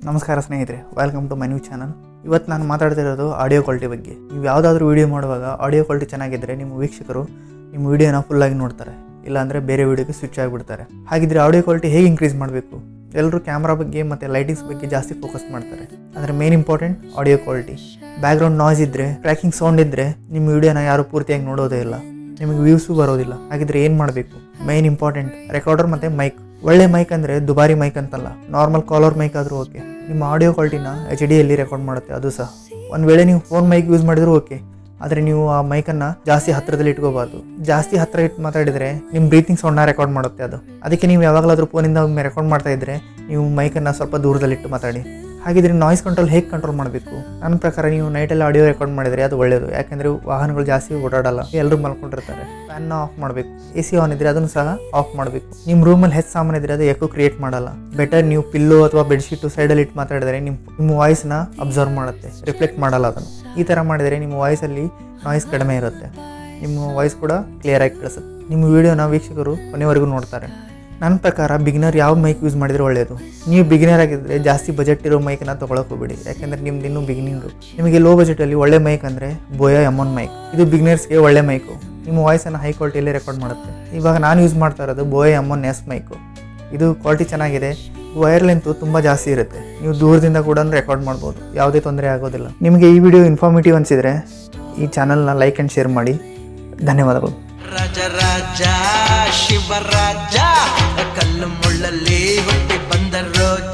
ನಮಸ್ಕಾರ ಸ್ನೇಹಿತರೆ, welcome to my new channel. ಇವತ್ತು ನಾನು ಮಾತಾಡ್ತಿರೋದು ಆಡಿಯೋ ಕ್ವಾಲಿಟಿ ಬಗ್ಗೆ. ನೀವು ಯಾವುದಾದ್ರೂ ವೀಡಿಯೋ ಮಾಡುವಾಗ ಆಡಿಯೋ ಕ್ವಾಲಿಟಿ ಚೆನ್ನಾಗಿದ್ದರೆ ನಿಮ್ಮ ವೀಕ್ಷಕರು ನಿಮ್ಮ ವೀಡಿಯೋನ ಫುಲ್ಲಾಗಿ ನೋಡ್ತಾರೆ, ಇಲ್ಲಾಂದರೆ ಬೇರೆ ವೀಡಿಯೋಗೆ ಸ್ವಿಚ್ ಆಗಿಬಿಡ್ತಾರೆ. ಹಾಗಿದ್ರೆ ಆಡಿಯೋ ಕ್ವಾಲಿಟಿ ಹೇಗೆ ಇನ್ಕ್ರೀಸ್ ಮಾಡಬೇಕು? ಎಲ್ಲರೂ ಕ್ಯಾಮ್ರಾ ಬಗ್ಗೆ ಮತ್ತು ಲೈಟಿಂಗ್ಸ್ ಬಗ್ಗೆ ಜಾಸ್ತಿ ಫೋಕಸ್ ಮಾಡ್ತಾರೆ, ಆದರೆ main important audio quality. Background noise ಇದ್ದರೆ, ಟ್ರ್ಯಾಕಿಂಗ್ ಸೌಂಡ್ ಇದ್ದರೆ ನಿಮ್ಮ ವೀಡಿಯೋನ ಯಾರು ಪೂರ್ತಿಯಾಗಿ ನೋಡೋದೇ ಇಲ್ಲ, ನಿಮಗೆ ವ್ಯೂಸು ಬರೋದಿಲ್ಲ. ಹಾಗಿದ್ರೆ ಏನು ಮಾಡಬೇಕು? ಮೇನ್ ಇಂಪಾರ್ಟೆಂಟ್ ರೆಕಾರ್ಡರ್ ಮತ್ತು ಮೈಕ್. ಒಳ್ಳೆ ಮೈಕ್ ಅಂದರೆ ದುಬಾರಿ ಮೈಕ್ ಅಂತಲ್ಲ, ನಾರ್ಮಲ್ ಕಾಲರ್ ಮೈಕ್ ಆದರೂ ಓಕೆ. ನಿಮ್ಮ ಆಡಿಯೋ ಕ್ವಾಲಿಟಿನ HD ರೆಕಾರ್ಡ್ ಮಾಡುತ್ತೆ, ಅದು ಸಹ. ಒಂದು ವೇಳೆ ನೀವು ಫೋನ್ ಮೈಕ್ ಯೂಸ್ ಮಾಡಿದರೂ ಓಕೆ, ಆದರೆ ನೀವು ಆ ಮೈಕನ್ನು ಜಾಸ್ತಿ ಹತ್ತಿರದಲ್ಲಿ ಇಟ್ಕೋಬಾರ್ದು. ಜಾಸ್ತಿ ಹತ್ತಿರ ಇಟ್ಟು ಮಾತಾಡಿದರೆ ನಿಮ್ಮ ಬ್ರೀತಿಂಗ್ ಸೌಂಡ್ನ ರೆಕಾರ್ಡ್ ಮಾಡುತ್ತೆ ಅದು. ಅದಕ್ಕೆ ನೀವು ಯಾವಾಗಲಾದರೂ ಫೋನಿಂದ ರೆಕಾರ್ಡ್ ಮಾಡ್ತಾ ಇದ್ದರೆ ನೀವು ಮೈಕನ್ನು ಸ್ವಲ್ಪ ದೂರದಲ್ಲಿಟ್ಟು ಮಾತಾಡಿ. ಹಾಗಿದ್ರೆ ನಾಯ್ಸ್ ಕಂಟ್ರೋಲ್ ಹೇಗೆ ಕಂಟ್ರೋಲ್ ಮಾಡಬೇಕು? ನನ್ನ ಪ್ರಕಾರ ನೀವು ನೈಟಲ್ಲಿ ಆಡಿಯೋ ರೆಕಾರ್ಡ್ ಮಾಡಿದರೆ ಅದು ಒಳ್ಳೆಯದು, ಯಾಕೆಂದರೆ ವಾಹನಗಳು ಜಾಸ್ತಿ ಓಡಾಡಲ್ಲ, ಎಲ್ಲರೂ ಮಲ್ಕೊಂಡಿರ್ತಾರೆ. ಫ್ಯಾನ್ನ ಆಫ್ ಮಾಡಬೇಕು. AC ಆನ್ ಇದ್ದರೆ ಅದನ್ನು ಸಹ ಆಫ್ ಮಾಡಬೇಕು. ನಿಮ್ಮ ರೂಮಲ್ಲಿ ಹೆಚ್ಚು ಸಾಮಾನು ಇದ್ದರೆ ಅದು ಎಕೋ ಕ್ರಿಯೇಟ್ ಮಾಡಲ್ಲ. ಬೆಟರ್ ನೀವು ಪಿಲ್ಲೋ ಅಥವಾ ಬೆಡ್ಶೀಟು ಸೈಡಲ್ಲಿ ಇಟ್ಟು ಮಾತಾಡಿದರೆ ನಿಮ್ಮ ವಾಯ್ಸ್ನ ಅಬ್ಸರ್ವ್ ಮಾಡುತ್ತೆ, ರಿಫ್ಲೆಕ್ಟ್ ಮಾಡಲ್ಲ ಅದನ್ನು. ಈ ಥರ ಮಾಡಿದರೆ ನಿಮ್ಮ ವಾಯ್ಸಲ್ಲಿ ನಾಯ್ಸ್ ಕಡಿಮೆ ಇರುತ್ತೆ, ನಿಮ್ಮ ವಾಯ್ಸ್ ಕೂಡ ಕ್ಲಿಯರಾಗಿ ಕೇಳಿಸುತ್ತೆ. ನಿಮ್ಮ ವೀಡಿಯೋನ ವೀಕ್ಷಕರು ಕೊನೆವರೆಗೂ ನೋಡ್ತಾರೆ. ನನ್ನ ಪ್ರಕಾರ ಬಿಗಿನರ್ ಯಾವ ಮೈಕ್ ಯೂಸ್ ಮಾಡಿದರೆ ಒಳ್ಳೆಯದು. ನೀವು ಬಿಗಿನರ್ ಆಗಿದ್ದರೆ ಜಾಸ್ತಿ ಬಜೆಟ್ ಇರೋ ಮೈಕನ್ನು ತೊಗೊಳಕ್ಕೆ ಹೋಗ್ಬೇಡಿ, ಯಾಕೆಂದರೆ ನಿಮ್ದು ಇನ್ನೂ ಬಿಗಿನಿಂಗು. ನಿಮಗೆ ಲೋ ಬಜೆಟಲ್ಲಿ ಒಳ್ಳೆ ಮೈಕ್ ಅಂದರೆ ಬೋಯಾ M1 ಮೈಕ್. ಇದು ಬಿಗಿನರ್ಸ್ಗೆ ಒಳ್ಳೆ ಮೈಕು, ನಿಮ್ಮ ವಾಯ್ಸನ್ನು ಹೈ ಕ್ವಾಲಿಟಿಯಲ್ಲಿ ರೆಕಾರ್ಡ್ ಮಾಡುತ್ತೆ. ಇವಾಗ ನಾನು ಯೂಸ್ ಮಾಡ್ತಾ ಇರೋದು ಬೋಯಾ M1S ಮೈಕು. ಇದು ಕ್ವಾಲಿಟಿ ಚೆನ್ನಾಗಿದೆ, ವೈರ್ ಲೆಂತು ತುಂಬ ಜಾಸ್ತಿ ಇರುತ್ತೆ, ನೀವು ದೂರದಿಂದ ಕೂಡ ರೆಕಾರ್ಡ್ ಮಾಡ್ಬೋದು, ಯಾವುದೇ ತೊಂದರೆ ಆಗೋದಿಲ್ಲ. ನಿಮಗೆ ಈ ವಿಡಿಯೋ ಇನ್ಫಾರ್ಮೇಟಿವ್ ಅನಿಸಿದರೆ ಈ ಚಾನಲ್ನ ಲೈಕ್ ಆ್ಯಂಡ್ ಶೇರ್ ಮಾಡಿ. ಧನ್ಯವಾದಗಳು. ರಾಜ ರಾಜ ಶಿವರಾಜ ಕಲ್ಲು ಮುಳ್ಳಲ್ಲಿ ಹುಟ್ಟಿ ಬಂದ ರೋಜ.